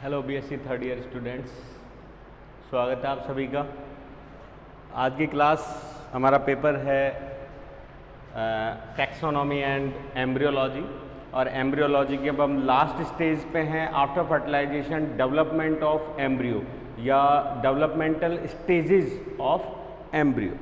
Hello BSc third year students, स्वागत है आप सभी का। आज की क्लास हमारा पेपर है टैक्सोनॉमी एंड एम्ब्रियोलॉजी, और एम्ब्रियोलॉजी के अब हम लास्ट स्टेज पे हैं after fertilisation, development of embryo या डेवलपमेंटल स्टेजेस ऑफ एम्ब्रियो।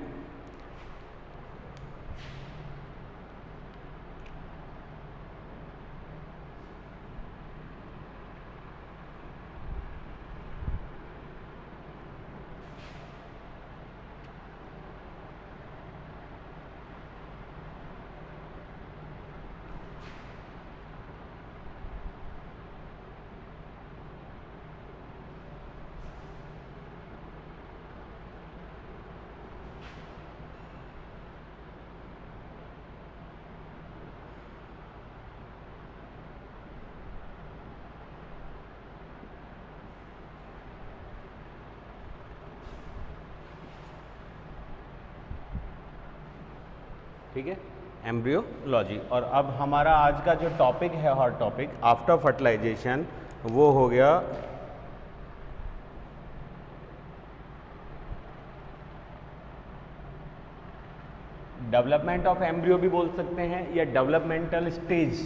ठीक है, एम्ब्रियोलॉजी। और अब हमारा आज का जो टॉपिक है, हॉट टॉपिक आफ्टर फर्टिलाइजेशन, वो हो गया डेवलपमेंट ऑफ एम्ब्रियो भी बोल सकते हैं या developmental stage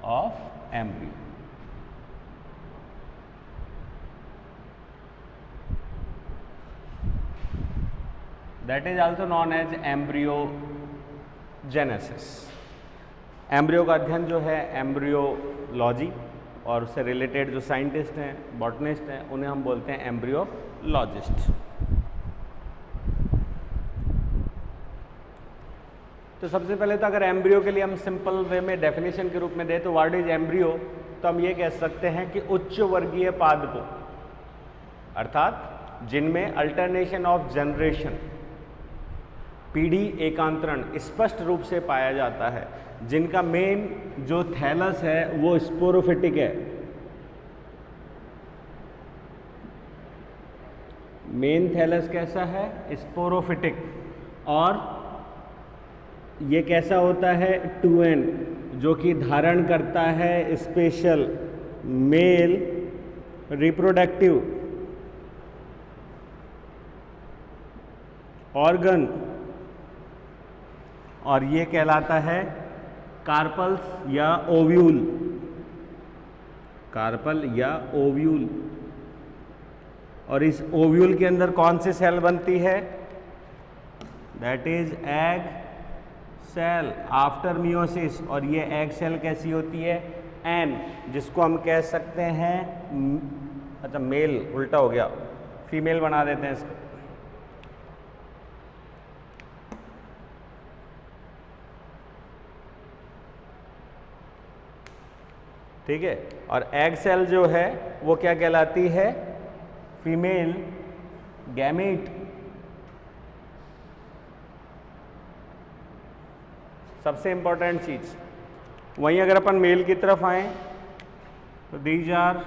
of embryo. That is also known as embryogenesis। Embryo का अध्ययन जो है एम्ब्रियोलॉजी, और उससे रिलेटेड जो साइंटिस्ट हैं, बॉटनिस्ट हैं, उन्हें हम बोलते हैं एम्ब्रियोलॉजिस्ट। तो सबसे पहले तो अगर एम्ब्रियो के लिए हम सिंपल वे में डेफिनेशन के रूप में दें तो व्हाट इज एम्ब्रियो, तो हम ये कह सकते हैं कि उच्च वर्गीय पादपों, अर्थात जिनमें अल्टरनेशन ऑफ जनरेशन, पीढ़ी एकांतरण स्पष्ट रूप से पाया जाता है, जिनका मेन जो थैलस है वो स्पोरोफिटिक है। मेन थैलस कैसा है? स्पोरोफिटिक। और ये कैसा होता है? 2n, जो कि धारण करता है स्पेशल मेल रिप्रोडक्टिव ऑर्गन, और ये कहलाता है कार्पल्स या ओव्यूल। कार्पल या ओव्यूल। और इस ओव्यूल के अंदर कौन सी सेल बनती है? That is egg cell after meiosis. और ये एग सेल कैसी होती है? एन, जिसको हम कह सकते हैं, अच्छा मेल उल्टा हो गया, फीमेल बना देते हैं इसको। ठीक है। और एग सेल जो है वो क्या कहलाती है? Female gamete. सबसे इंपॉर्टेंट चीज। वहीं अगर अपन मेल की तरफ आए तो दीज आर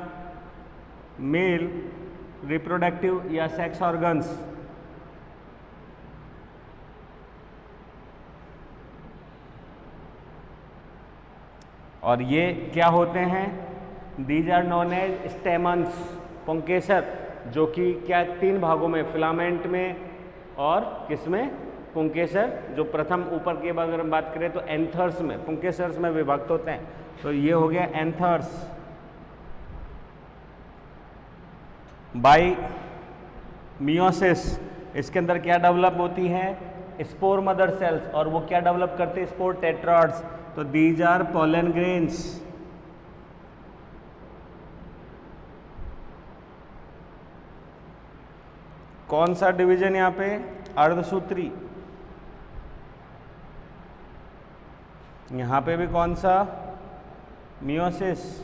मेल रिप्रोडक्टिव या सेक्स ऑर्गन्स। और ये क्या होते हैं? These are known as stamens, पुंकेसर, जो कि क्या 3 भागों में, फिलामेंट में और किसमें? पुंकेसर, जो प्रथम ऊपर की अगर हम बात करें तो एंथर्स में, पुंकेसर्स में विभक्त होते हैं। तो ये हो गया एंथर्स। बाई मियोसिस इसके अंदर क्या डेवलप होती है? Spore mother cells. और वो क्या डेवलप करते हैं? स्पोर टेट्राड्स। तो दीज आर पोलन ग्रेन्स। कौन सा डिवीजन यहां पे? अर्धसूत्री। यहां पे भी कौन सा? मियोसिस।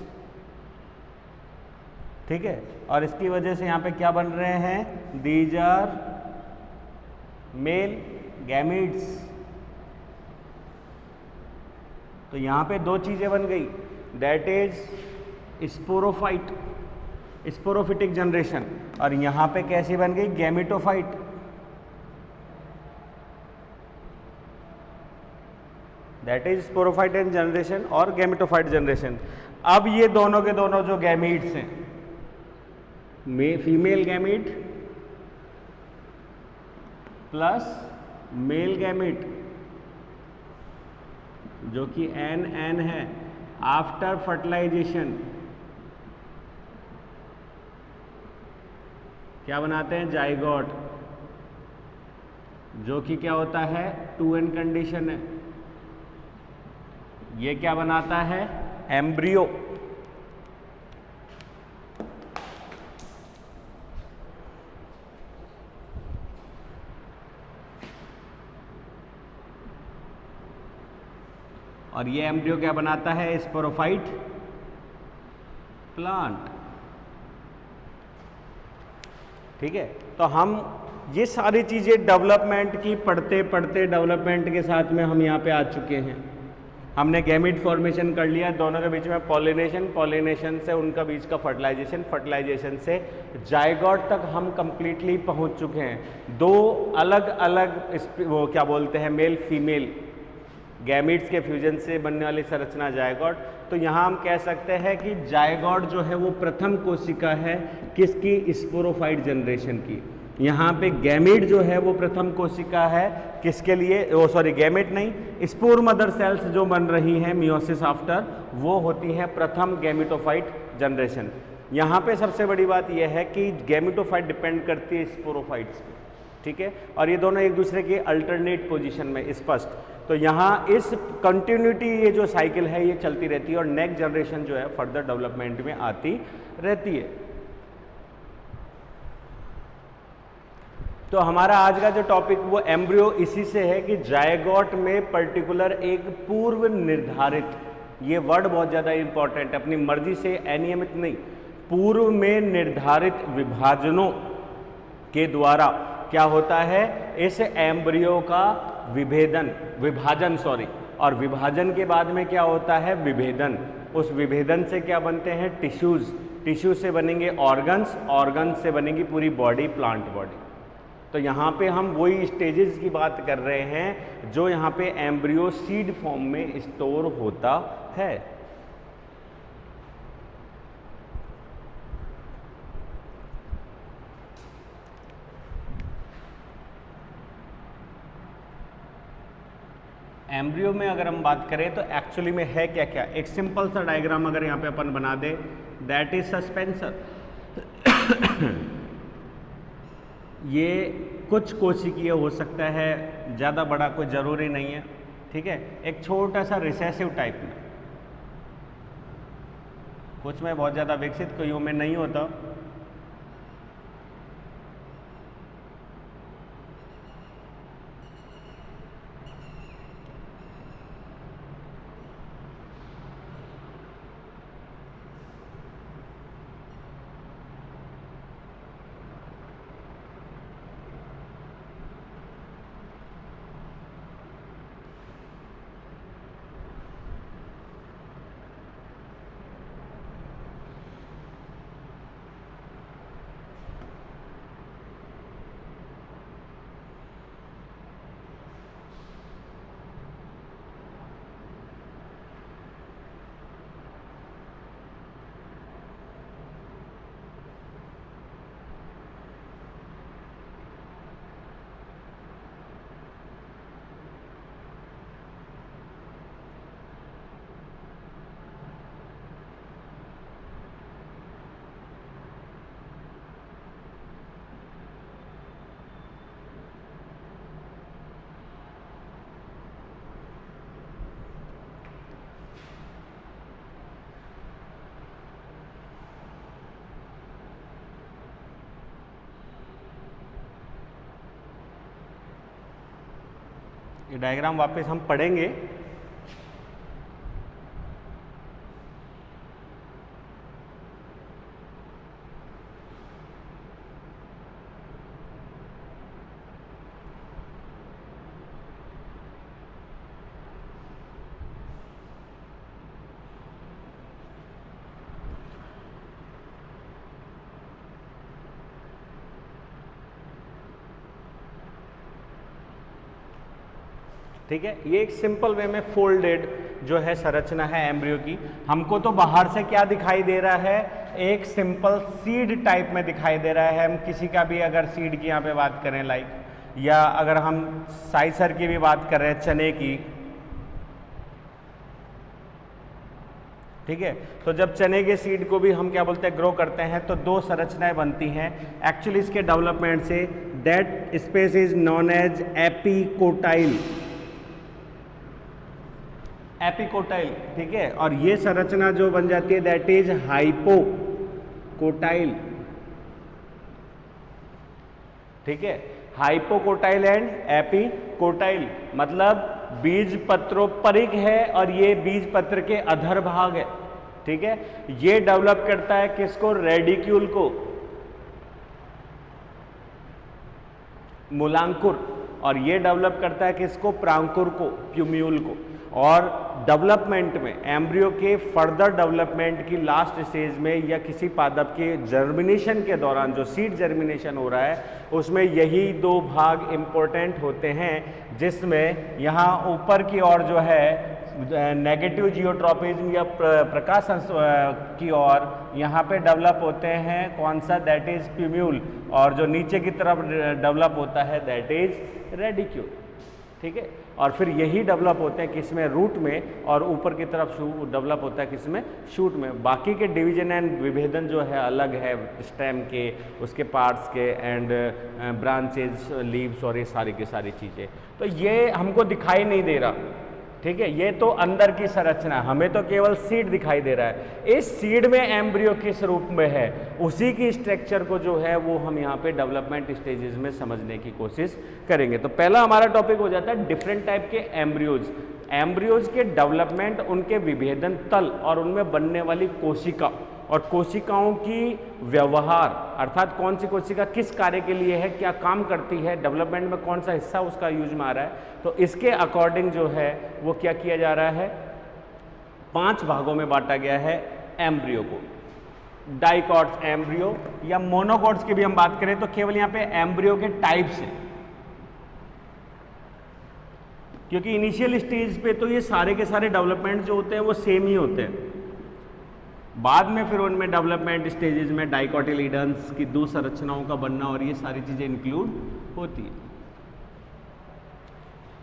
ठीक है। और इसकी वजह से यहां पे क्या बन रहे हैं? These are male gametes. तो यहां पे 2 चीजें बन गई, that is sporophyte, sporophytic generation, और यहां पे कैसी बन गई? Gametophyte. That is sporophyte generation और गैमेटोफाइट जनरेशन। अब ये दोनों के दोनों जो गैमीट्स हैं, female gamete plus male gamete जो कि एन है, आफ्टर फर्टिलाइजेशन क्या बनाते हैं? जाइगोट, जो कि क्या होता है? 2n कंडीशन है। ये क्या बनाता है? एम्ब्रियो। और ये एम्ब्रियो क्या बनाता है? Sporophyte plant. ठीक है, तो हम ये सारी चीजें डेवलपमेंट की पढ़ते पढ़ते डेवलपमेंट के साथ में हम यहाँ पे आ चुके हैं। हमने गैमीट फॉर्मेशन कर लिया, दोनों के बीच में पॉलिनेशन से उनका बीच का फर्टिलाइजेशन से जाइगोट तक हम कंप्लीटली पहुंच चुके हैं। दो अलग अलग वो क्या बोलते हैं, मेल फीमेल गैमीट्स के फ्यूजन से बनने वाली संरचना जाइगोट। तो यहाँ हम कह सकते हैं कि जाइगोट जो है वो प्रथम कोशिका है किसकी? स्पोरोफाइट जनरेशन की। यहाँ पे गैमीट जो है वो प्रथम कोशिका है किसके लिए? गैमीट नहीं, स्पोर मदर सेल्स जो बन रही हैं मियोसिस आफ्टर, वो होती हैं प्रथम गैमिटोफाइट जनरेशन। यहाँ पे सबसे बड़ी बात यह है कि गैमिटोफाइट डिपेंड करती है स्पोरोफाइट्स पे, ठीक है, और ये दोनों एक दूसरे के अल्टरनेट पोजीशन में स्पष्ट। तो यहाँ इस कंटिन्यूटी, ये जो साइकिल है ये चलती रहती है और नेक्स्ट जनरेशन जो है फर्दर डेवलपमेंट में आती रहती है। तो हमारा आज का जो टॉपिक वो एम्ब्रियो इसी से है कि जाइगोट में पर्टिकुलर एक पूर्व निर्धारित, ये वर्ड बहुत ज़्यादा इंपॉर्टेंट है, अपनी मर्जी से अनियमित नहीं, पूर्व में निर्धारित विभाजनों के द्वारा क्या होता है? इस एम्ब्रियो का विभाजन और विभाजन के बाद में क्या होता है? विभेदन। उस विभेदन से क्या बनते हैं? टिश्यूज से बनेंगे ऑर्गन्स से बनेगी पूरी बॉडी, प्लांट बॉडी। तो यहाँ पे हम वही स्टेजेस की बात कर रहे हैं जो यहाँ पे एम्ब्रियो सीड फॉर्म में स्टोर होता है। एम्ब्रियो में अगर हम बात करें तो एक्चुअली में है क्या क्या? एक सिंपल सा डायग्राम अगर यहाँ पे अपन बना दे, दैट इज सस्पेंसर। ये कुछ कोशिकीय हो सकता है, ज़्यादा बड़ा कोई ज़रूरी नहीं है, ठीक है। एक छोटा सा रिसेसिव टाइप में, कुछ में बहुत ज़्यादा विकसित, कोई में नहीं होता। ये डायग्राम वापस हम पढ़ेंगे। ठीक है, ये एक सिंपल वे में फोल्डेड जो है संरचना है एम्ब्रियो की। हमको तो बाहर से क्या दिखाई दे रहा है, एक सिंपल सीड टाइप में दिखाई दे रहा है। हम किसी का भी अगर सीड की यहाँ पे बात करें लाइक, या अगर हम साइसर की भी बात कर रहे हैं, चने की, ठीक है, तो जब चने के सीड को भी हम क्या बोलते हैं, ग्रो करते हैं, तो दो संरचनाएं बनती हैं एक्चुअली इसके डेवलपमेंट से। That space is known as epicotyl, epicotyl, ठीक है। और ये संरचना जो बन जाती है दैट इज हाइपोकोटाइल, ठीक है, हाइपोकोटाइल एंड एपिकोटाइल, मतलब बीज पत्रोपरिक है और ये बीज पत्र के अधर भाग है, ठीक है। ये डेवलप करता है किसको, रेडिक्यूल को, मूलांकुर, और ये डेवलप करता है किसको, प्रांकुर को, प्यूम्यूल को। और डेवलपमेंट में एम्ब्रियो के फर्दर डेवलपमेंट की लास्ट स्टेज में या किसी पादप के जर्मिनेशन के दौरान जो सीड जर्मिनेशन हो रहा है उसमें यही दो भाग इंपॉर्टेंट होते हैं, जिसमें यहाँ ऊपर की ओर जो है नेगेटिव जियोट्रॉपिज्म या प्रकाश की ओर यहाँ पे डेवलप होते हैं कौन सा, दैट इज प्यूम्यूल, और जो नीचे की तरफ डेवलप होता है दैट इज रेडिक्यूल, ठीक है। और फिर यही डेवलप होते हैं किसमें, रूट में, और ऊपर की तरफ डेवलप होता है किसमें, शूट में। बाकी के डिवीजन एंड विभेदन जो है अलग है स्टेम के, उसके पार्ट्स के, एंड ब्रांचेज, लीव्स, और ये सारी की सारी चीज़ें, तो ये हमको दिखाई नहीं दे रहा, ठीक है। ये तो अंदर की संरचना, हमें तो केवल सीड दिखाई दे रहा है। इस सीड में एम्ब्रियो किस रूप में है, उसी की स्ट्रक्चर को जो है वो हम यहाँ पे डेवलपमेंट स्टेजेस में समझने की कोशिश करेंगे। तो पहला हमारा टॉपिक हो जाता है डिफरेंट टाइप के एम्ब्रियोज, एम्ब्रियोज के डेवलपमेंट, उनके विभेदन तल और उनमें बनने वाली कोशिका, और कोशिकाओं की व्यवहार, अर्थात कौन सी कोशिका किस कार्य के लिए है, क्या काम करती है, डेवलपमेंट में कौन सा हिस्सा उसका यूज में आ रहा है, तो इसके अकॉर्डिंग जो है वो क्या किया जा रहा है, 5 भागों में बांटा गया है एम्ब्रियो को। डाइकॉट्स एम्ब्रियो या मोनोकॉट्स की भी हम बात करें तो केवल यहाँ पे एम्ब्रियो के टाइप्स हैं, क्योंकि इनिशियल स्टेज पे तो ये सारे के सारे डेवलपमेंट जो होते हैं वो सेम ही होते हैं। बाद में फिर उनमें डेवलपमेंट स्टेजेस में डाइकोटिलीडन्स की 2 संरचनाओं का बनना और ये सारी चीज़ें इंक्लूड होती है।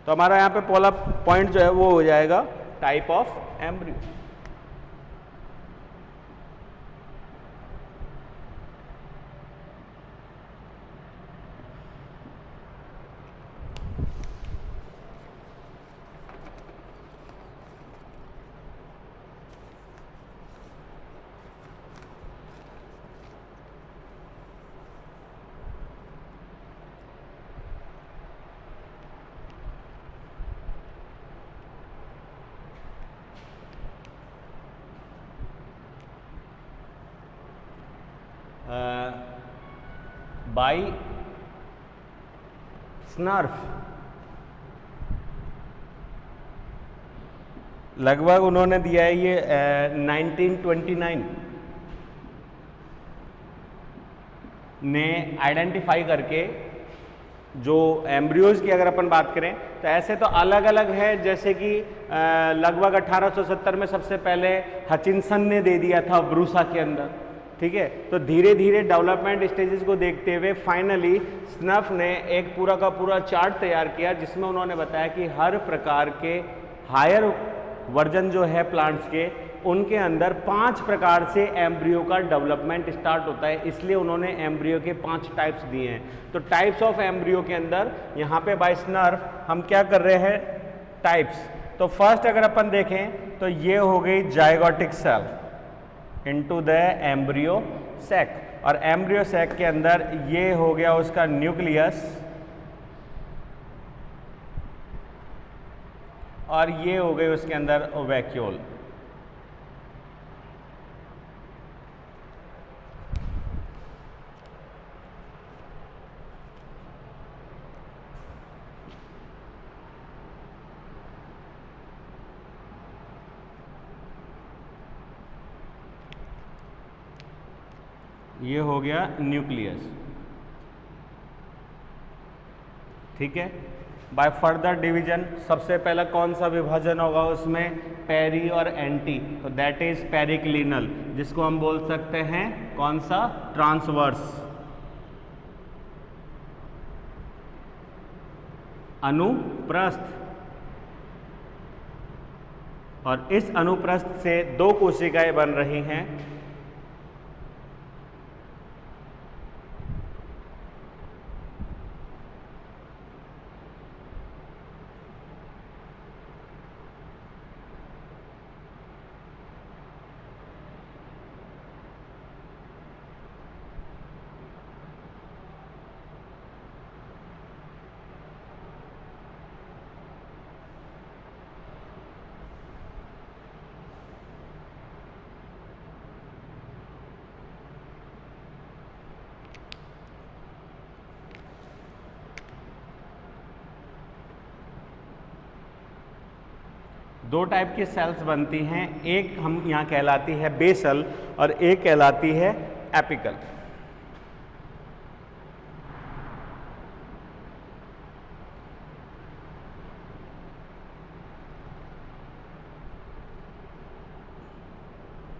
तो हमारा यहाँ पे पहला पॉइंट जो है वो हो जाएगा टाइप ऑफ एम्ब्रियो। बाई स्नर्फ लगभग उन्होंने दिया है ये 1929 ने आइडेंटिफाई करके जो एम्ब्रियोज की अगर अपन बात करें तो ऐसे तो अलग अलग है, जैसे कि लगभग 1870 में सबसे पहले हचिनसन ने दे दिया था ब्रूसा के अंदर, ठीक है। तो धीरे धीरे डेवलपमेंट स्टेजेस को देखते हुए फाइनली स्नफ ने एक पूरा का पूरा चार्ट तैयार किया, जिसमें उन्होंने बताया कि हर प्रकार के हायर वर्जन जो है प्लांट्स के, उनके अंदर 5 प्रकार से एम्ब्रियो का डेवलपमेंट स्टार्ट होता है। इसलिए उन्होंने एम्ब्रियो के 5 टाइप्स दिए हैं। तो टाइप्स ऑफ एम्ब्रियो के अंदर यहाँ पे बाय स्नर्फ हम क्या कर रहे हैं, टाइप्स। तो फर्स्ट अगर अपन देखें तो ये हो गई zygotic cell into the embryo sac, और एम्ब्रियो सैक के अंदर ये हो गया उसका न्यूक्लियस, और ये हो गई उसके अंदर वैक्यूल। ये हो गया न्यूक्लियस, ठीक है। बाय फर्दर डिवीजन सबसे पहला कौन सा विभाजन होगा उसमें, पेरी और एंटी, तो दैट इज पेरिक्लिनल, जिसको हम बोल सकते हैं कौन सा, ट्रांसवर्स, अनुप्रस्थ। और इस अनुप्रस्थ से दो कोशिकाएं बन रही हैं, दो टाइप की सेल्स बनती हैं, एक हम यहाँ कहलाती है बेसल और एक कहलाती है एपिकल।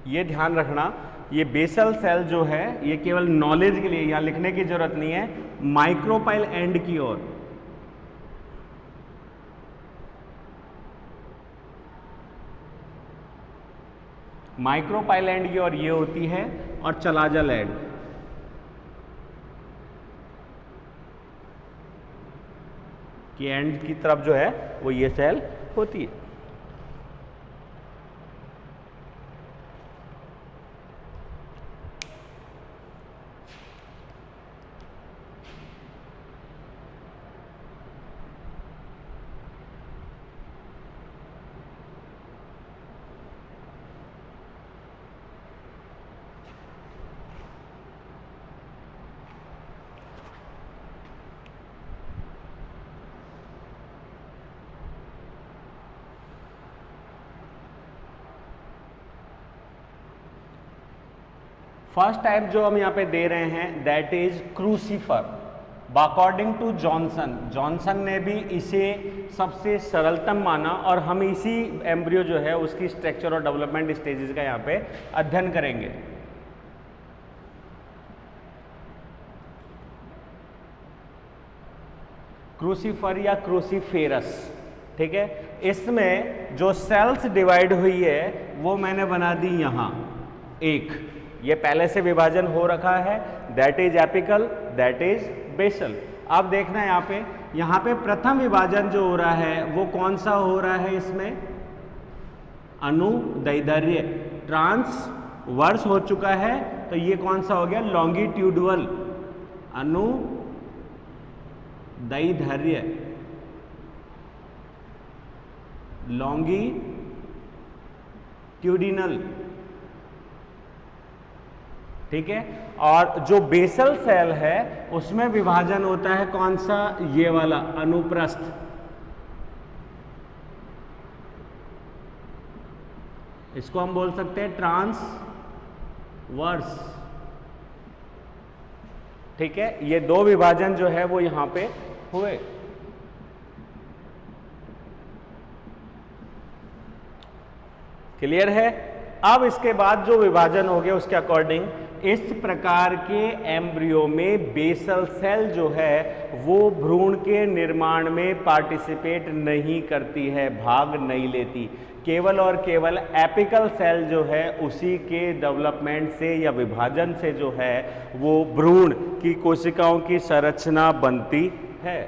ये ध्यान रखना, ये बेसल सेल जो है ये केवल नॉलेज के लिए, यहाँ लिखने की जरूरत नहीं है, माइक्रोपाइल एंड की ओर, माइक्रोपाइल एंड की ओर ये होती है, और चलाजल एंड की एंड की तरफ जो है वो ये सेल होती है। फर्स्ट टाइप जो हम यहाँ पे दे रहे हैं that is crucifer, according to Johnson. Johnson ने भी इसे सबसे सरलतम माना, और हम इसी एम्ब्रियो जो है उसकी स्ट्रक्चर और डेवलपमेंट स्टेजेस का यहाँ पे अध्ययन करेंगे। क्रूसीफर या क्रूसीफेरस, ठीक है। इसमें जो सेल्स डिवाइड हुई है वो मैंने बना दी यहाँ एक, ये पहले से विभाजन हो रखा है, that is apical, that is basal. अब देखना यहाँ पे प्रथम विभाजन जो हो रहा है वो कौन सा हो रहा है, इसमें अनुदैर्ध्य, ट्रांसवर्स हो चुका है, तो ये कौन सा हो गया, लॉन्गिट्यूडल, अनुदैर्ध्य, लॉन्गिट्यूडिनल, ठीक है। और जो बेसल सेल है उसमें विभाजन होता है कौन सा, ये वाला अनुप्रस्थ, इसको हम बोल सकते हैं ट्रांसवर्स, ठीक है। ये दो विभाजन जो है वो यहां पे हुए। क्लियर है। अब इसके बाद जो विभाजन हो गया उसके अकॉर्डिंग इस प्रकार के एम्ब्रियो में बेसल सेल जो है वो भ्रूण के निर्माण में पार्टिसिपेट नहीं करती है, भाग नहीं लेती, केवल और केवल एपिकल सेल जो है उसी के डेवलपमेंट से या विभाजन से जो है वो भ्रूण की कोशिकाओं की संरचना बनती है।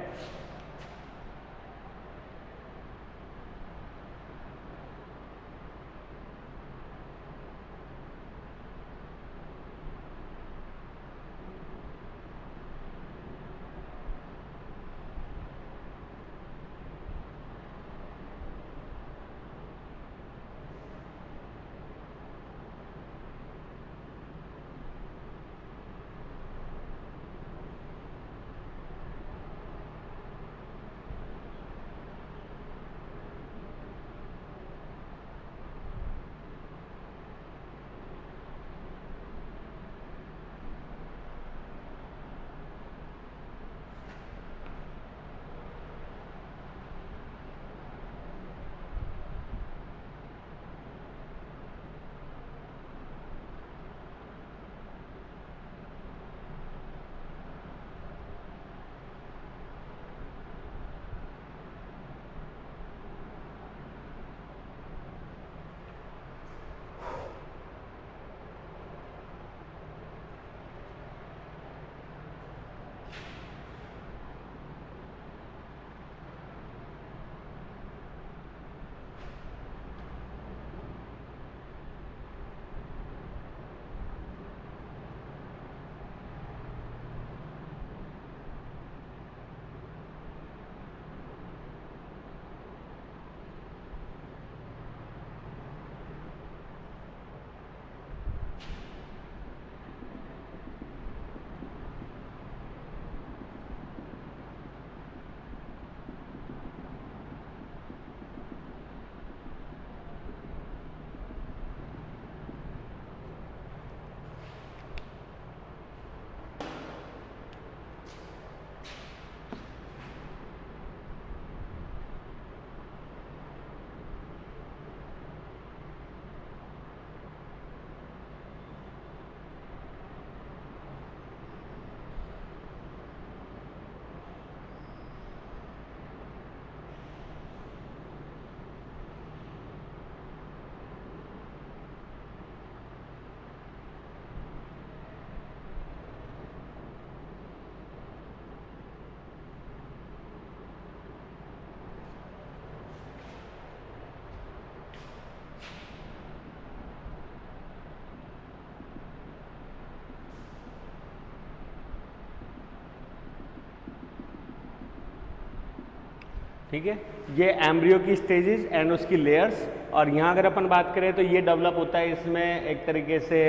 ठीक है, ये एम्ब्रियो की स्टेजेस एंड उसकी लेयर्स। और यहाँ अगर अपन बात करें तो ये डेवलप होता है इसमें एक तरीके से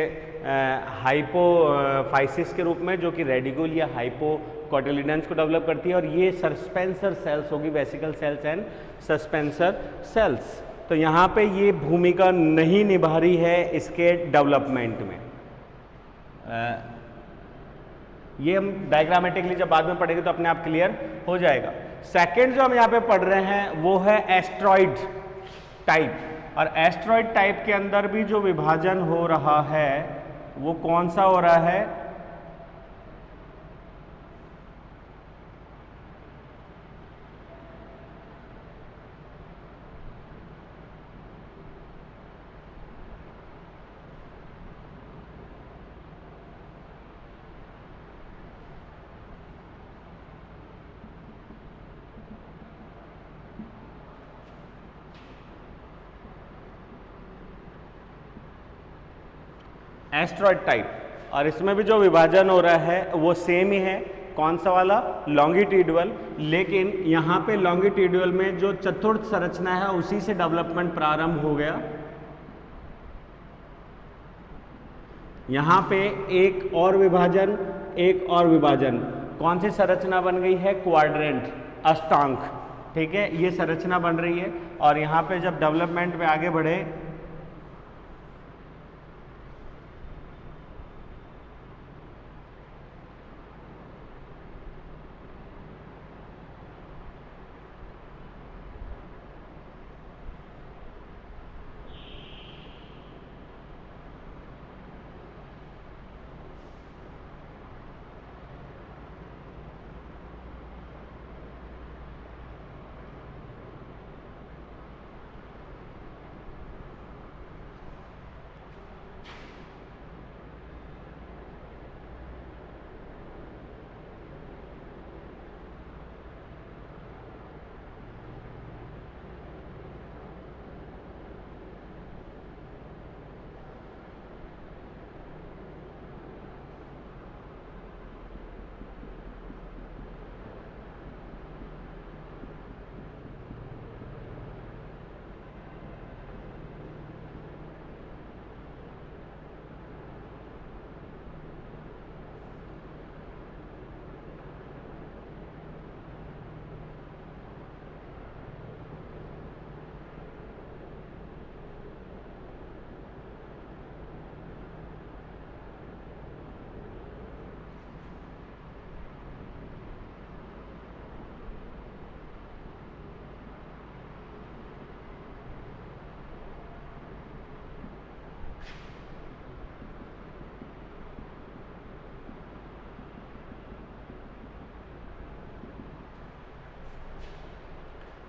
हाइपोफाइसिस के रूप में, जो कि रेडिकुल या हाइपोकोटिलिडन्स को डेवलप करती है। और ये सस्पेंसर सेल्स होगी, vesicle cells and suspensor cells. तो यहाँ पे ये भूमिका नहीं निभा रही है इसके डेवलपमेंट में। ये हम डायग्रामेटिकली जब बाद में पढ़ेंगे तो अपने आप क्लियर हो जाएगा। सेकंड जो हम यहाँ पे पढ़ रहे हैं वो है एस्ट्रॉइड टाइप। और एस्ट्रॉइड टाइप के अंदर भी जो विभाजन हो रहा है वो कौन सा हो रहा है? Asteroid type. और इसमें भी जो विभाजन हो रहा है वो सेम ही है। कौन सा वाला? लॉन्गिट्यूडल। लेकिन यहाँ पे लॉन्गिट्यूडल में जो चतुर्थ संरचना है उसी से डेवलपमेंट प्रारंभ हो गया। यहाँ पे एक और विभाजन, एक और विभाजन। कौन सी संरचना बन गई है? क्वाड्रेंट, अष्टांग। ठीक है, ये संरचना बन रही है। और यहाँ पे जब डेवलपमेंट में आगे बढ़े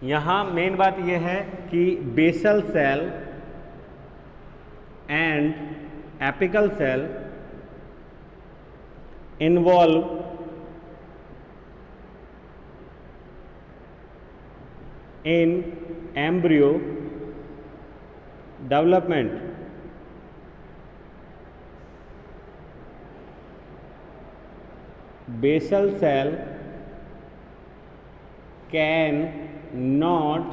यहाँ मेन बात यह है कि basal cell and apical cell involve in embryo development. Basal cell can not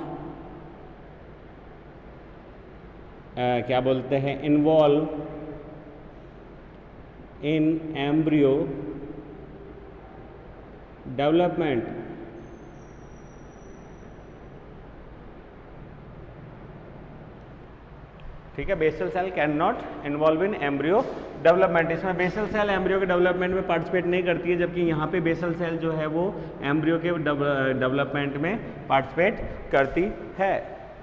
क्या बोलते हैं, इन्वॉल्व इन एम्ब्रियो डेवलपमेंट। ठीक है, basal cell can not involve in embryo development. इसमें बेसल सेल एम्ब्रियो के डेवलपमेंट में पार्टिसिपेट नहीं करती है, जबकि यहाँ पे बेसल सेल जो है वो एम्ब्रियो के डेवलपमेंट में पार्टिसिपेट करती है।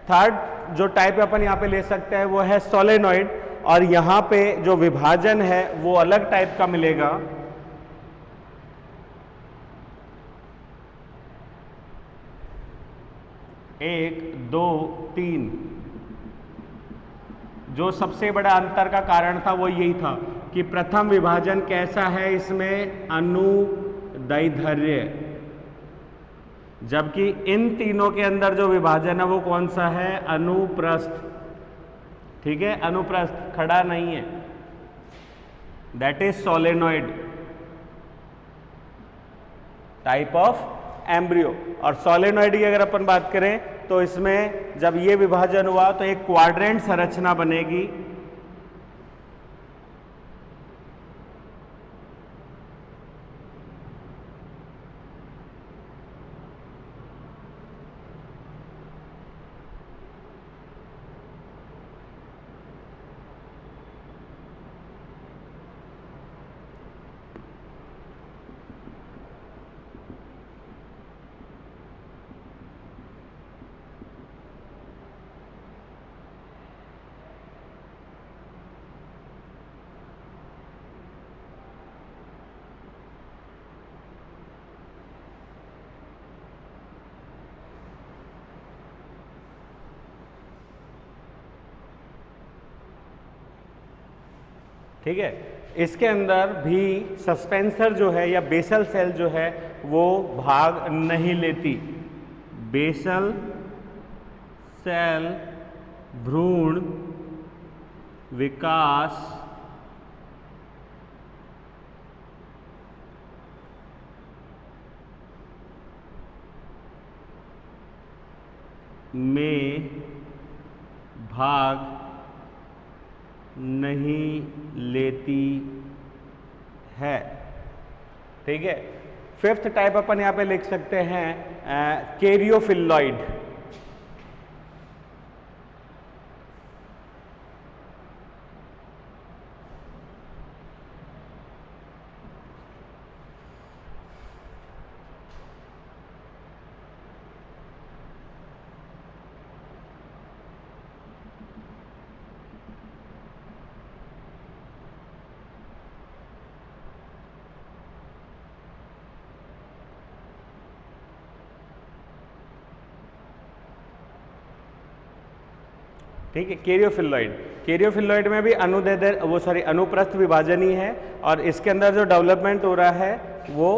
थर्ड जो टाइप अपन यहाँ पे ले सकते हैं वो है सोलेनॉइड। और यहाँ पे जो विभाजन है वो अलग टाइप का मिलेगा। एक, दो, तीन। जो सबसे बड़ा अंतर का कारण था वो यही था कि प्रथम विभाजन कैसा है, इसमें अनुदैर्ध्य, जबकि इन तीनों के अंदर जो विभाजन है वो कौन सा है? अनुप्रस्थ। ठीक है, अनुप्रस्थ, खड़ा नहीं है, that is solenoid type of embryo. और सोलेनॉइड की अगर अपन बात करें तो इसमें जब ये विभाजन हुआ तो एक क्वाड्रेंट संरचना बनेगी, ठीक है। इसके अंदर भी सस्पेंसर जो है या बेसल सेल जो है वो भाग नहीं लेती। बेसल सेल भ्रूण विकास में भाग नहीं लेती है। ठीक है। फिफ्थ टाइप अपन यहां पे लिख सकते हैं कैरियोफिलॉइड। ठीक है। कैरियोफिलॉइड में भी अनुप्रस्थ विभाजन ही है और इसके अंदर जो डेवलपमेंट हो रहा है वो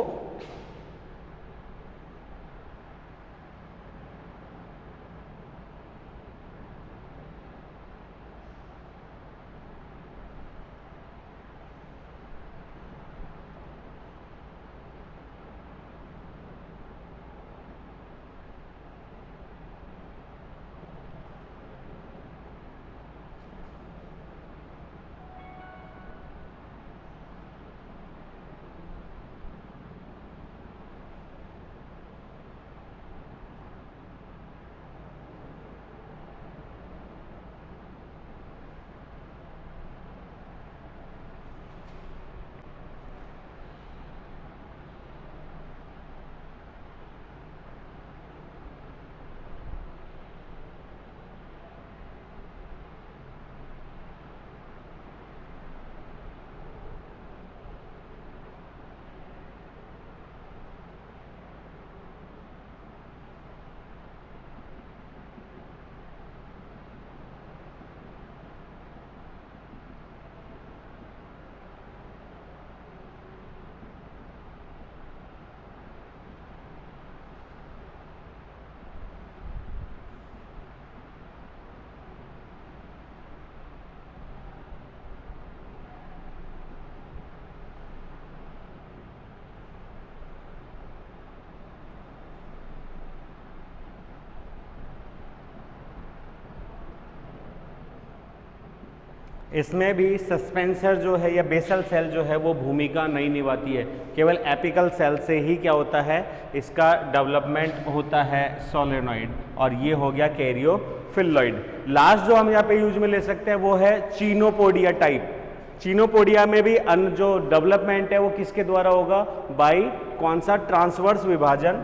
इसमें भी सस्पेंसर जो है या बेसल सेल जो है वो भूमिका नहीं निभाती है। केवल एपिकल सेल से ही क्या होता है, इसका डेवलपमेंट होता है सोलेनॉइड। और ये हो गया कैरियोफिलॉइड। लास्ट जो हम यहाँ पे यूज में ले सकते हैं वो है चीनोपोडिया टाइप। चीनोपोडिया में भी जो डेवलपमेंट है वो किसके द्वारा होगा, बाई कौन सा, ट्रांसवर्स विभाजन।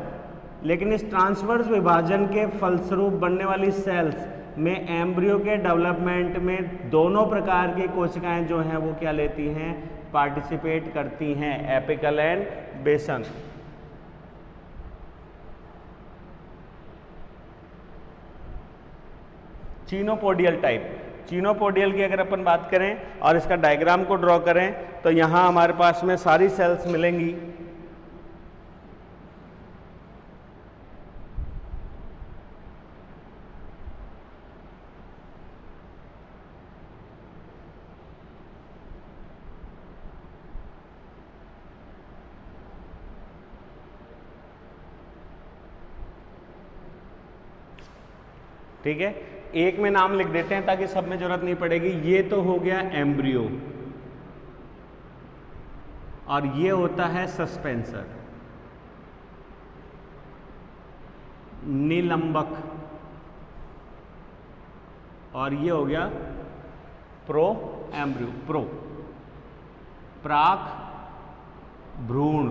लेकिन इस ट्रांसवर्स विभाजन के फलस्वरूप बनने वाली सेल्स में एम्ब्रियो के डेवलपमेंट में दोनों प्रकार की कोशिकाएं जो हैं वो क्या लेती हैं, पार्टिसिपेट करती हैं, एपिकल एंड बेसल। चीनोपोडियल टाइप, चीनोपोडियल की अगर अपन बात करें और इसका डायग्राम को ड्रॉ करें तो यहां हमारे पास में सारी सेल्स मिलेंगी। ठीक है, एक में नाम लिख देते हैं ताकि सब में जरूरत नहीं पड़ेगी। ये तो हो गया एम्ब्रियो, और ये होता है सस्पेंसर, निलंबक, और ये हो गया प्रो एम्ब्रियो, प्रो प्राक भ्रूण।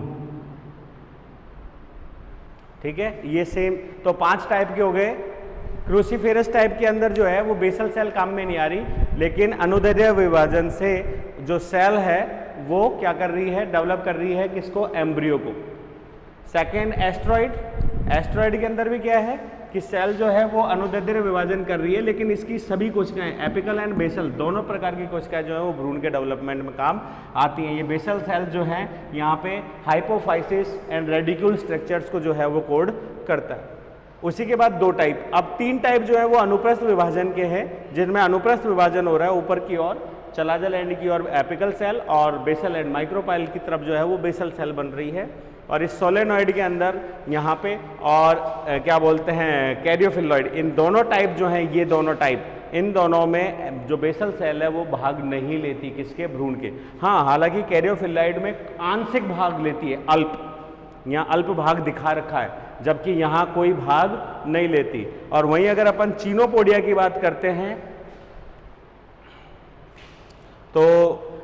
ठीक है, ये सेम, तो 5 टाइप के हो गए। क्रूसीफेरस टाइप के अंदर जो है वो बेसल सेल काम में नहीं आ रही, लेकिन अनुदैर्ध्य विभाजन से जो सेल है वो क्या कर रही है, डेवलप कर रही है किसको, एम्ब्रियो को। सेकेंड एस्ट्रॉइड, एस्ट्रॉइड के अंदर भी क्या है कि सेल जो है वो अनुदैर्ध्य विभाजन कर रही है, लेकिन इसकी सभी कोशिकाएं, एपिकल एंड बेसल दोनों प्रकार की कोशिकाएं जो है वो भ्रूण के डेवलपमेंट में काम आती हैं। ये बेसल सेल जो है यहाँ पे हाइपोफाइसिस एंड रेडिक्यूल स्ट्रक्चर्स को जो है वो कोड करता है। उसी के बाद 2 टाइप, अब 3 टाइप जो है वो अनुप्रस्थ विभाजन के हैं, जिनमें अनुप्रस्थ विभाजन हो रहा है ऊपर की ओर, चलाजल एंड की ओर एपिकल सेल, और बेसल एंड माइक्रोपाइल की तरफ जो है वो बेसल सेल बन रही है। और इस सोलेनॉइड के अंदर यहाँ पे और क्या बोलते हैं कैरियोफिलॉइड, इन दोनों टाइप जो हैं, ये दोनों टाइप, इन दोनों में जो बेसल सेल है वो भाग नहीं लेती किसके, भ्रूण के। हाँ, हालांकि कैरियोफिलॉइड में आंशिक भाग लेती है, अल्प, यहाँ अल्प भाग दिखा रखा है, जबकि यहाँ कोई भाग नहीं लेती। और वहीं अगर अपन चीनोपोडिया की बात करते हैं तो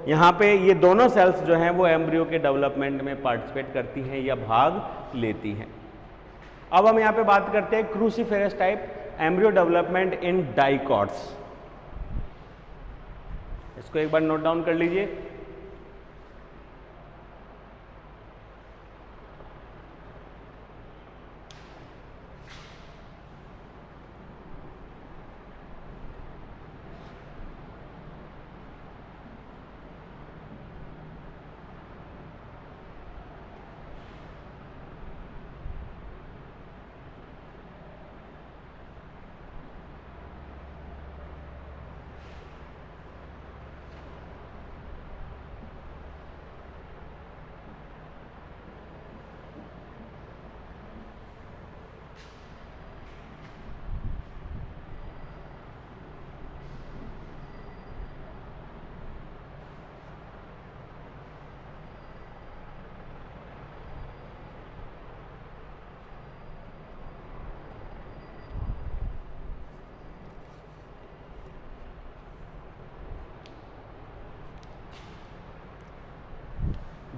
यहाँ पे ये दोनों सेल्स जो हैं वो एम्ब्रियो के डेवलपमेंट में पार्टिसिपेट करती हैं या भाग लेती हैं। अब हम यहाँ पे बात करते हैं cruciferous type embryo development in dicots. इसको एक बार नोट डाउन कर लीजिए।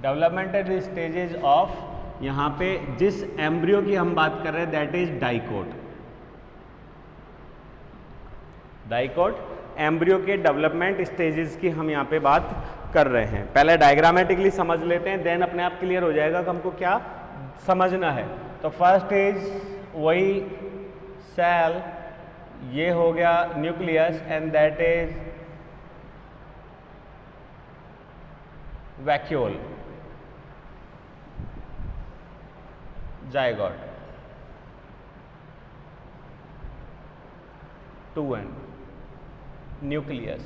डेवलपमेंटल स्टेजेस ऑफ, यहाँ पे जिस एम्ब्रियो की हम बात कर रहे हैं that is dicot. Dicot embryo के डेवलपमेंट स्टेजेस की हम यहाँ पे बात कर रहे हैं। पहले डायग्रामेटिकली समझ लेते हैं, देन अपने आप क्लियर हो जाएगा कि हमको क्या समझना है। तो फर्स्ट इज वही सेल, ये हो गया nucleus and that is vacuole, zygote, 2n nucleus.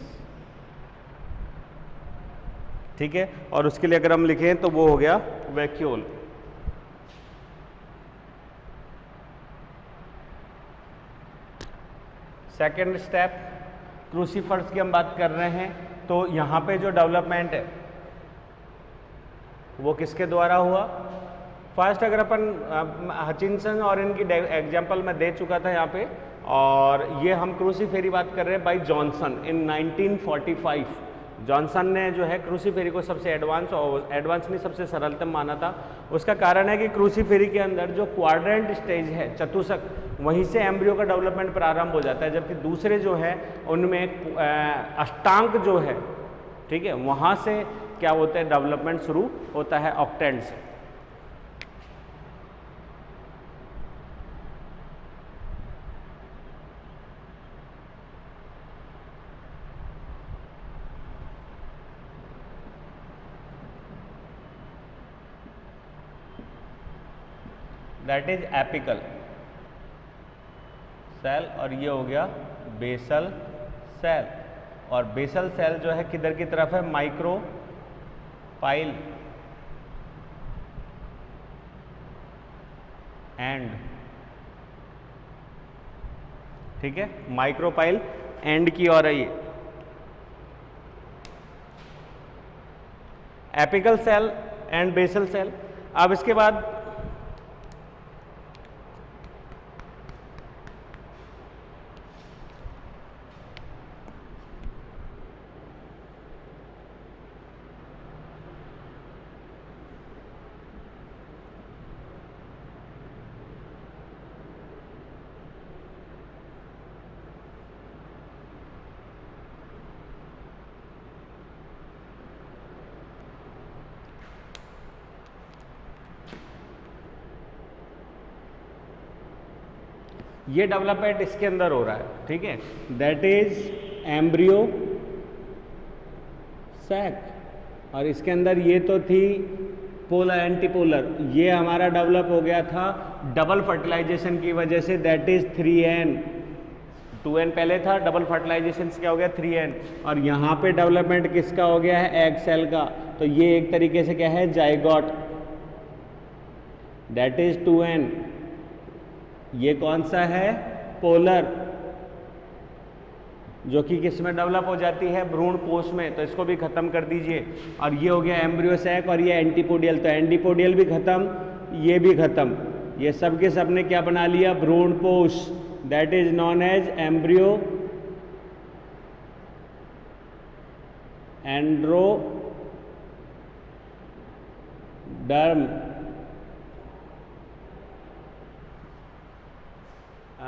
ठीक है, और उसके लिए अगर हम लिखें तो वो हो गया वैक्यूल। सेकेंड स्टेप क्रूसीफर्स की हम बात कर रहे हैं, तो यहाँ पे जो डेवलपमेंट है वो किसके द्वारा हुआ। फर्स्ट अगर अपन हचिंसन और इनकी एग्जाम्पल मैं दे चुका था यहाँ पे, और ये हम क्रूसीफेरी बात कर रहे हैं बाय जॉनसन इन 1945। जॉनसन ने जो है क्रूसीफेरी को सबसे एडवांस, और एडवांस नहीं सबसे सरलतम माना था। उसका कारण है कि क्रूसीफेरी के अंदर जो क्वाड्रेंट स्टेज है, चतुष्क, वहीं से एम्ब्रियो का डेवलपमेंट प्रारंभ हो जाता है, जबकि दूसरे जो है उनमें अष्टांक जो है, ठीक है, वहाँ से क्या होता है डेवलपमेंट शुरू होता है ऑक्टेंट से। दैट इज एपिकल सेल, और ये हो गया बेसल सेल। और बेसल सेल जो है किधर की तरफ है, माइक्रोपाइल एंड ठीक है, माइक्रोपाइल एंड की ओर है ये। Apical cell and basal cell. अब इसके बाद ये डेवलपमेंट इसके अंदर हो रहा है, ठीक है, दैट इज एम्ब्रियो सैक, और इसके अंदर ये तो थी पोलर एंटीपोलर, ये हमारा डेवलप हो गया था डबल फर्टिलाइजेशन की वजह से, दैट इज 3n। 2n पहले था, डबल फर्टिलाइजेशन से क्या हो गया 3n, और यहाँ पे डेवलपमेंट किसका हो गया है, एग सेल का, तो ये एक तरीके से क्या है, जाइगोट, दैट इज 2n। ये कौन सा है, पोलर, जो कि किस में डेवलप हो जाती है, भ्रूण कोश में, तो इसको भी खत्म कर दीजिए। और ये हो गया एम्ब्रियो सैक, और ये एंटीपोडियल, तो एंटीपोडियल भी खत्म, ये भी खत्म, ये सब के सब ने क्या बना लिया, भ्रूण कोश, that is known as embryo endoderm,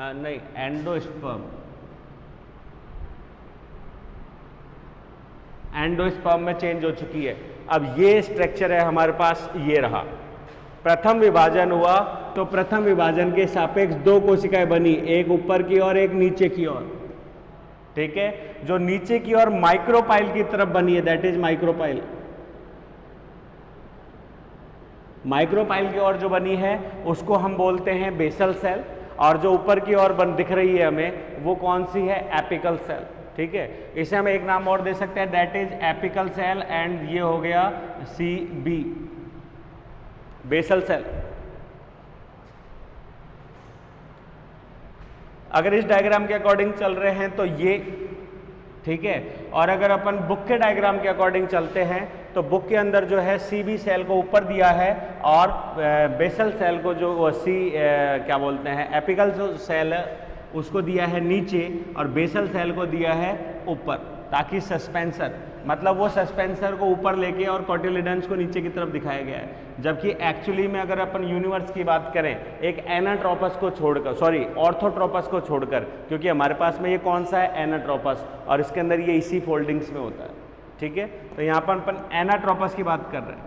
नहीं एंडोस्पर्म, एंडोस्पर्म में चेंज हो चुकी है। अब ये स्ट्रक्चर है हमारे पास, ये रहा, प्रथम विभाजन हुआ तो प्रथम विभाजन के सापेक्ष दो कोशिकाएं बनी, एक ऊपर की ओर एक नीचे की ओर, ठीक है, जो नीचे की ओर माइक्रोपाइल की तरफ बनी है, दैट इज माइक्रोपाइल। माइक्रोपाइल की ओर जो बनी है उसको हम बोलते हैं बेसल सेल, और जो ऊपर की ओर दिख रही है हमें वो कौन सी है, एपिकल सेल, ठीक है। इसे हम एक नाम और दे सकते हैं, that is apical cell, and ये हो गया CB, बेसल सेल। अगर इस डायग्राम के अकॉर्डिंग चल रहे हैं तो ये, ठीक है, और अगर अपन बुक के डायग्राम के अकॉर्डिंग चलते हैं तो बुक के अंदर जो है CB सेल को ऊपर दिया है, और बेसल सेल को जो क्या बोलते हैं, एपिकल जो सेल है उसको दिया है नीचे, और बेसल सेल को दिया है ऊपर, ताकि सस्पेंसर, मतलब वो सस्पेंसर को ऊपर लेके और कोटिलिडन्स को नीचे की तरफ दिखाया गया है। जबकि एक्चुअली में अगर अपन यूनिवर्स की बात करें, एक एनाट्रोपस को छोड़कर, सॉरी ऑर्थोट्रोपस को छोड़कर, क्योंकि हमारे पास में ये कौन सा है, एनाट्रोपस, और इसके अंदर ये इसी फोल्डिंग्स में होता है, ठीक है, तो यहाँ पर अपन एनाट्रोपस की बात कर रहे हैं।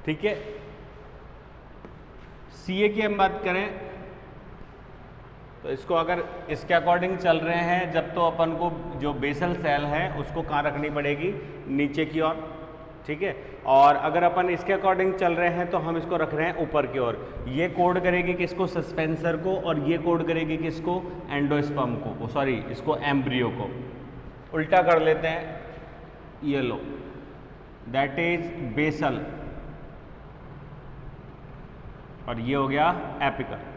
ठीक है। CA की हम बात करें तो इसको अगर इसके अकॉर्डिंग चल रहे हैं जब, तो अपन को जो बेसल सेल है उसको कहाँ रखनी पड़ेगी, नीचे की ओर, ठीक है। और अगर अपन इसके अकॉर्डिंग चल रहे हैं तो हम इसको रख रहे हैं ऊपर की ओर। ये कोड करेगी किसको, सस्पेंसर को, और ये कोड करेगी किसको, एंडोस्पर्म को, सॉरी इसको एम्ब्रियो को। उल्टा कर लेते हैं, ये लो, दैट इज बेसल और ये हो गया एपिकल।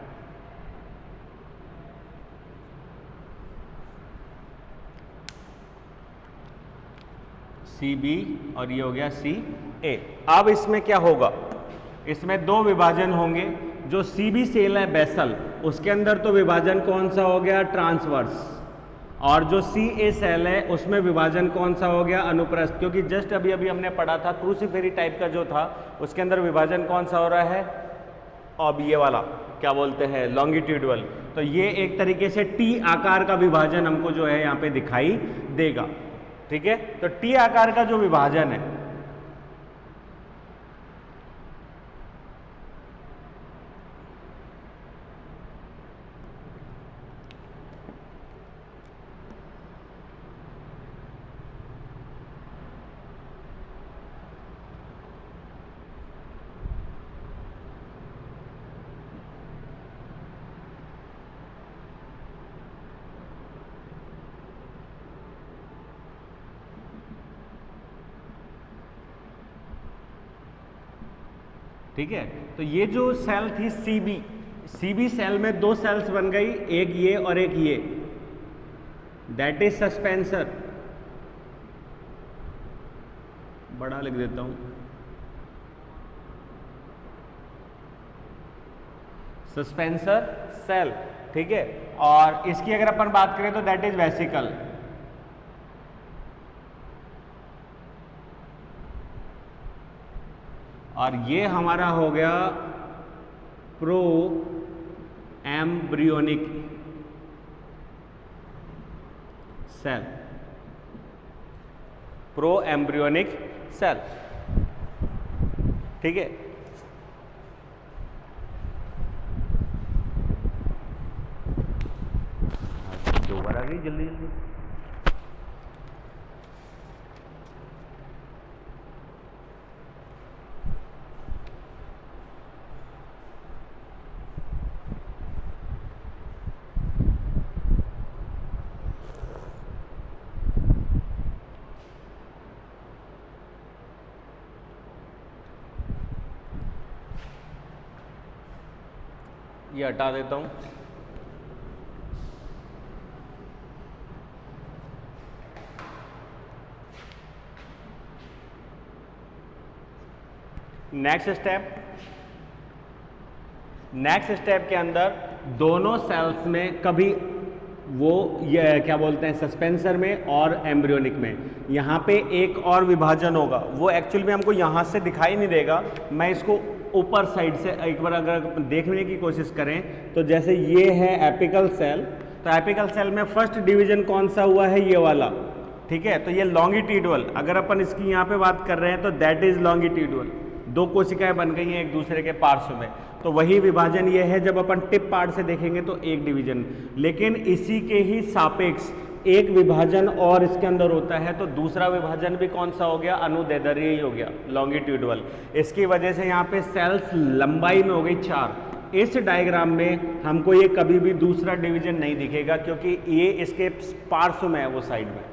CB और ये हो गया CA। अब इसमें क्या होगा, इसमें दो विभाजन होंगे। जो CB सेल है बेसल, उसके अंदर तो विभाजन कौन सा हो गया, ट्रांसवर्स, और जो CA सेल है उसमें विभाजन कौन सा हो गया, अनुप्रस्थ। क्योंकि जस्ट अभी अभी हमने पढ़ा था क्रूसिफेरी टाइप का जो था उसके अंदर विभाजन कौन सा हो रहा है, अब ये वाला क्या बोलते हैं, लॉन्गिट्यूडल। तो ये एक तरीके से T आकार का विभाजन हमको जो है यहाँ पे दिखाई देगा, ठीक है। तो T आकार का जो विभाजन है, ठीक है। तो ये जो सेल थी CB सेल में दो सेल्स बन गई, एक ये और एक ये, दैट इज सस्पेंसर। बड़ा लिख देता हूं, सस्पेंसर सेल, ठीक है। और इसकी अगर अपन बात करें तो दैट इज वेसिकल। और ये हमारा हो गया pro embryonic cell, pro embryonic cell, ठीक है। दोबारा आ गई जल्दी जल्दी। ये हटा देता हूं। नेक्स्ट स्टेप के अंदर दोनों सेल्स में कभी वो ये क्या बोलते हैं, सस्पेंसर में और एम्ब्रियोनिक में, यहाँ पे एक और विभाजन होगा। वो एक्चुअल में हमको यहाँ से दिखाई नहीं देगा, मैं इसको ऊपर साइड से एक बार अगर देखने की कोशिश करें तो जैसे ये है एपिकल सेल, तो एपिकल सेल में फर्स्ट डिवीजन कौन सा हुआ है, ये वाला, ठीक है। तो ये लॉन्गिट्यूडल, अगर अपन इसकी यहाँ पे बात कर रहे हैं तो दैट इज लॉन्गिट्यूडल। दो कोशिकाएं बन गई हैं एक दूसरे के पार्श्व में, तो वही विभाजन ये है। जब अपन टिप पार्ट से देखेंगे तो एक डिवीजन, लेकिन इसी के ही सापेक्ष एक विभाजन और इसके अंदर होता है, तो दूसरा विभाजन भी कौन सा हो गया, अनुदैर्ध्य हो गया, लॉन्गिट्यूडल। इसकी वजह से यहाँ पे सेल्स लंबाई में हो गई 4। इस डायग्राम में हमको ये कभी भी दूसरा डिवीजन नहीं दिखेगा क्योंकि ये इसके पार्श्व में है, वो साइड में।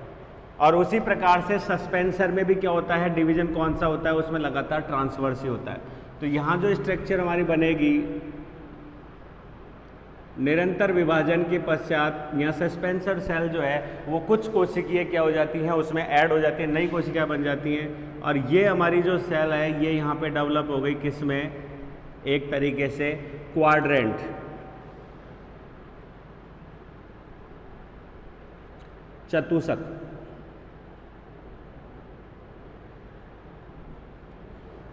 और उसी प्रकार से सस्पेंसर में भी क्या होता है, डिवीजन कौन सा होता है, उसमें लगातार ट्रांसवर्स ही होता है। तो यहाँ जो स्ट्रक्चर हमारी बनेगी, निरंतर विभाजन के पश्चात यहाँ सस्पेंसर सेल जो है वो कुछ कोशिकाएं क्या हो जाती हैं, उसमें ऐड हो जाती हैं, नई कोशिकाएं बन जाती हैं। और ये हमारी जो सेल है ये यहाँ पे डेवलप हो गई किस में, एक तरीके से क्वाड्रेंट, चतुष्क।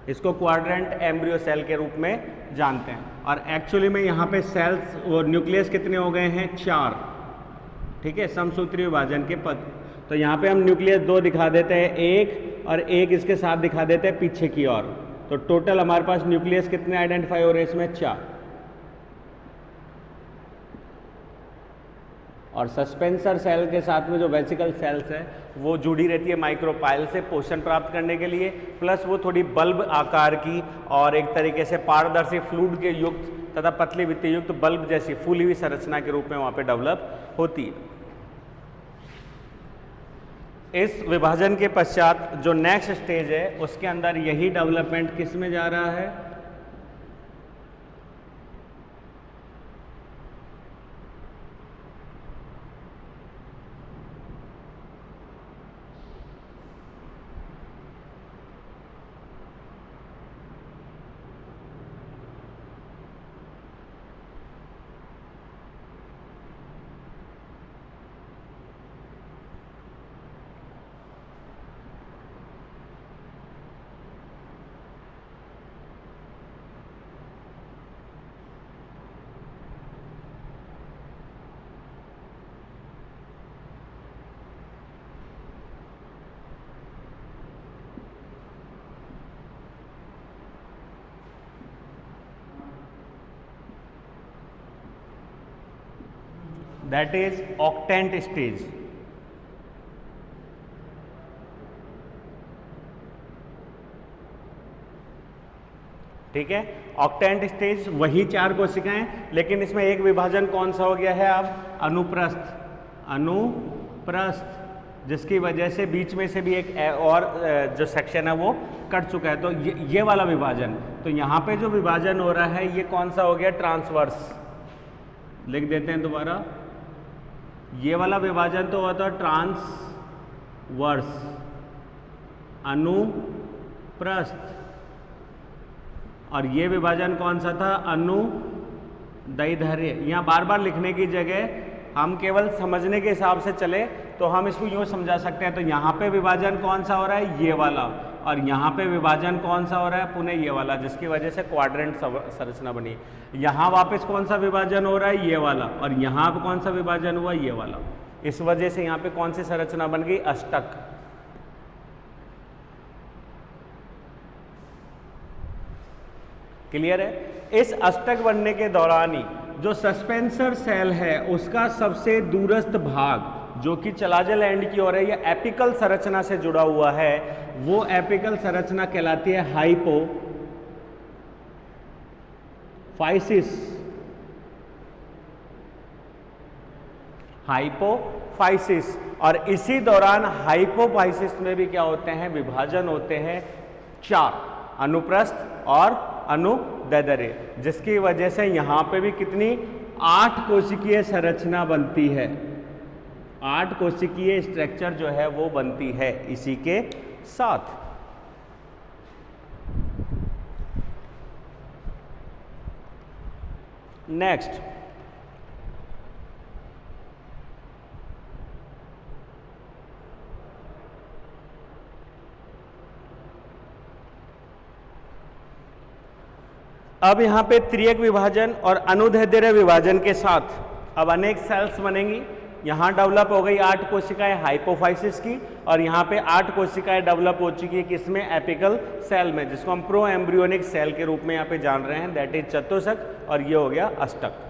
इसको क्वाड्रेंट एम्ब्रियो सेल के रूप में जानते हैं। और एक्चुअली में यहाँ पे सेल्स और न्यूक्लियस कितने हो गए हैं, 4, ठीक है, समसूत्री विभाजन के पद। तो यहाँ पे हम न्यूक्लियस 2 दिखा देते हैं, एक और एक इसके साथ दिखा देते हैं पीछे की ओर। तो टोटल हमारे पास न्यूक्लियस कितने आइडेंटिफाई हो रहे हैं इसमें? 4। और सस्पेंसर सेल के साथ में जो वेसिकल सेल्स है वो जुड़ी रहती है माइक्रोपाइल से पोषण प्राप्त करने के लिए, प्लस वो थोड़ी बल्ब आकार की और एक तरीके से पारदर्शी फ्लूइड के युक्त तथा पतली भित्ति युक्त बल्ब जैसी फूली हुई संरचना के रूप में वहां पे डेवलप होती है। इस विभाजन के पश्चात जो नेक्स्ट स्टेज है उसके अंदर यही डेवलपमेंट किस में जा रहा है? That is octant stage. ठीक है, ऑक्टेंट स्टेज वही 4 कोशिकाएं, लेकिन इसमें एक विभाजन कौन सा हो गया है अब? अनुप्रस्थ। अनुप्रस्थ, जिसकी वजह से बीच में से भी एक और जो सेक्शन है वो कट चुका है। तो ये वाला विभाजन, तो यहाँ पे जो विभाजन हो रहा है ये कौन सा हो गया? ट्रांसवर्स। लिख देते हैं दोबारा, ये वाला विभाजन तो हुआ था ट्रांसवर्स, अनुप्रस्थ, और ये विभाजन कौन सा था? अनुदैर्ध्य। यहाँ बार बार लिखने की जगह हम केवल समझने के हिसाब से चले तो हम इसको यूँ समझा सकते हैं। तो यहाँ पे विभाजन कौन सा हो रहा है? ये वाला। और यहाँ पे विभाजन कौन सा हो रहा है? पुनः ये वाला, जिसकी वजह से क्वाड्रेंट संरचना बनी। यहाँ वापस कौन सा विभाजन हो रहा है? ये वाला। और यहाँ पे कौन सा विभाजन हुआ? ये वाला। इस वजह से यहाँ पे कौन सी संरचना बन गई? अष्टक। क्लियर है? इस अष्टक बनने के दौरान ही जो सस्पेंसर सेल है उसका सबसे दूरस्थ भाग जो कि चलाजल एंड की ओर है या एपिकल संरचना से जुड़ा हुआ है, वो एपिकल संरचना कहलाती है हाइपोफाइसिस। हाइपोफाइसिस। और इसी दौरान हाइपोफाइसिस में भी क्या होते हैं? विभाजन होते हैं 4, अनुप्रस्थ और अनुदैर्ध्य, जिसकी वजह से यहां पे भी कितनी? 8 कोशिकीय संरचना बनती है। 8 कोशिकीय स्ट्रक्चर जो है वो बनती है इसी के साथ। नेक्स्ट, अब यहाँ पे त्रियक विभाजन और अनुदैर्ध्य विभाजन के साथ अब अनेक सेल्स बनेंगी। यहाँ डेवलप हो गई 8 कोशिकाएं हाइपोफाइसिस की, और यहाँ पे 8 कोशिकाएं डेवलप हो चुकी है किसमें? एपिकल सेल में, जिसको हम प्रो एम्ब्रियोनिक सेल के रूप में यहाँ पे जान रहे हैं, दैट इज चतुष्क। और ये हो गया अष्टक।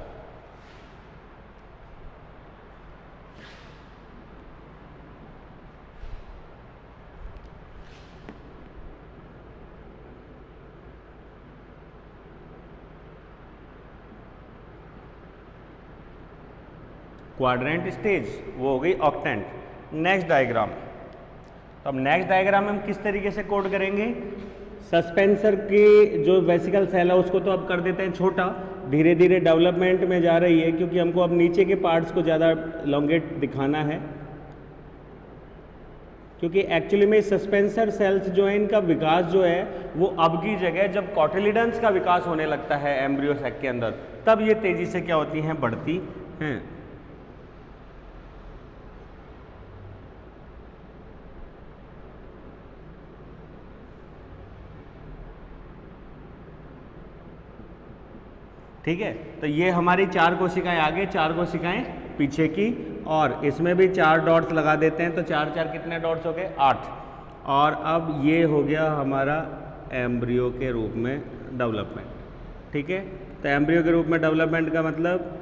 क्वाड्रेंट स्टेज वो हो गई ऑक्टेंट। नेक्स्ट डायग्राम, तो अब नेक्स्ट डायग्राम में हम किस तरीके से कोड करेंगे? सस्पेंसर की जो वेसिकल सेल है उसको तो अब कर देते हैं छोटा, धीरे धीरे डेवलपमेंट में जा रही है क्योंकि हमको अब नीचे के पार्ट्स को ज़्यादा लॉन्गेट दिखाना है, क्योंकि एक्चुअली में सस्पेंसर सेल्स जो है इनका विकास जो है वो अब की जगह जब कॉटिलिडन्स का विकास होने लगता है एम्ब्रियो सैक के अंदर, तब ये तेजी से क्या होती हैं? बढ़ती हैं। ठीक है, तो ये हमारी 4 कोशिकाएं आगे, 4 कोशिकाएं पीछे की, और इसमें भी 4 डॉट्स लगा देते हैं। तो 4 4 कितने डॉट्स हो गए? 8। और अब ये हो गया हमारा एम्ब्रियो के रूप में डेवलपमेंट। ठीक है, तो एम्ब्रियो के रूप में डेवलपमेंट का मतलब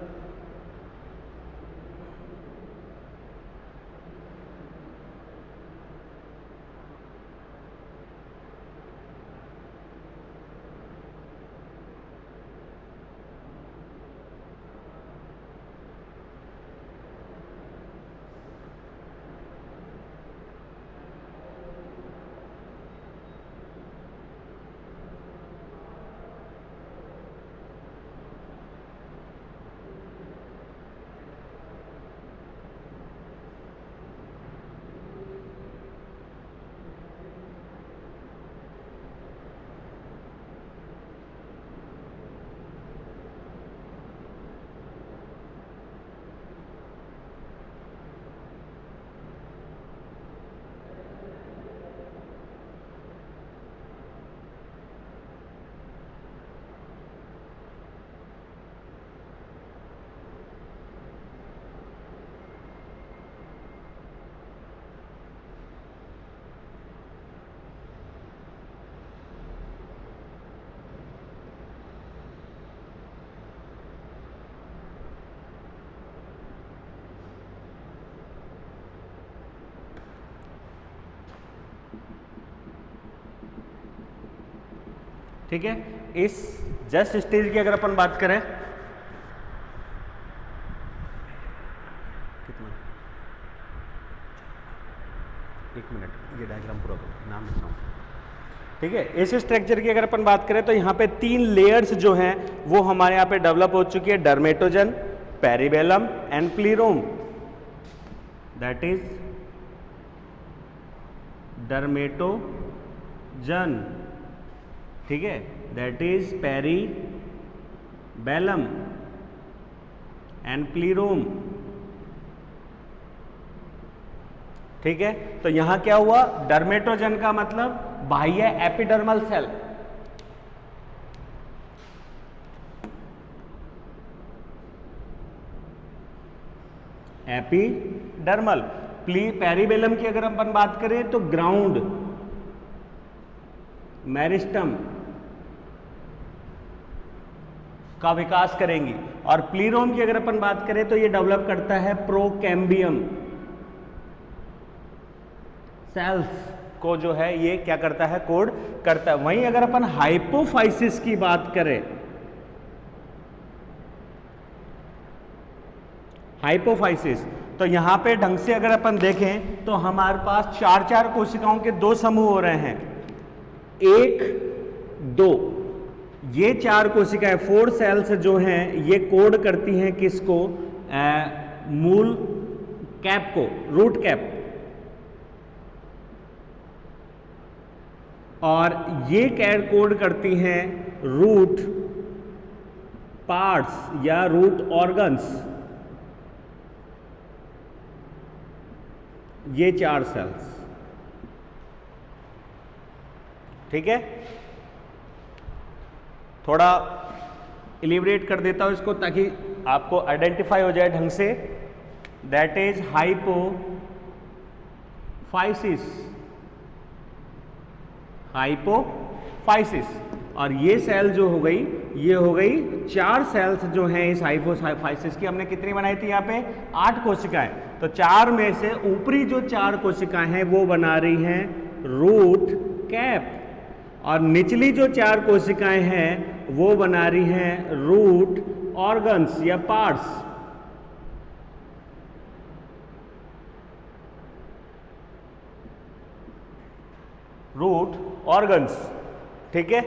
ठीक है, इस जस्ट स्टेज की अगर अपन बात करें, कितना, एक मिनट, ये डायग्राम पूरा करो, नाम लिखना। ठीक है, इस स्ट्रक्चर की अगर अपन बात करें तो यहाँ पे 3 लेयर्स जो हैं वो हमारे यहाँ पे डेवलप हो चुकी है, dermatogen, periblem and plerome. That is dermatogen, ठीक है, that is periblem and plerome. ठीक है, तो यहां क्या हुआ, डर्मेटोजन का मतलब बाह्य एपिडर्मल सेल, एपिडर्मल। पेरिबेलम की अगर अपन बात करें तो ग्राउंड मेरिस्टम का विकास करेंगी, और प्लीरोम की अगर अपन बात करें तो ये डेवलप करता है प्रोकैम्बियम सेल्स को, जो है ये क्या करता है, कोड करता है। वहीं अगर अपन हाइपोफाइसिस की बात करें, हाइपोफाइसिस, तो यहां पे ढंग से अगर अपन देखें तो हमारे पास 4 कोशिकाओं के 2 समूह हो रहे हैं, 1, 2। ये 4 कोशिकाएं, 4 सेल्स जो हैं ये कोड करती हैं किसको, मूल कैप को, रूट कैप, और ये कैड कोड करती हैं रूट पार्ट्स या रूट ऑर्गन्स। ये 4 सेल्स, ठीक है। थोड़ा इलिब्रेट कर देता हूं इसको ताकि आपको आइडेंटिफाई हो जाए ढंग से। That is hypophysis, hypophysis. और ये सेल जो हो गई, ये हो गई 4 सेल्स जो हैं इस हाइपोफाइसिस की। हमने कितनी बनाई थी यहाँ पे, 8 कोशिकाएं। तो 4 में से ऊपरी जो 4 कोशिकाएं हैं वो बना रही हैं रूट कैप, और निचली जो 4 कोशिकाएं हैं वो बना रही हैं रूट ऑर्गन्स या पार्ट्स। रूट ऑर्गन्स, ठीक है।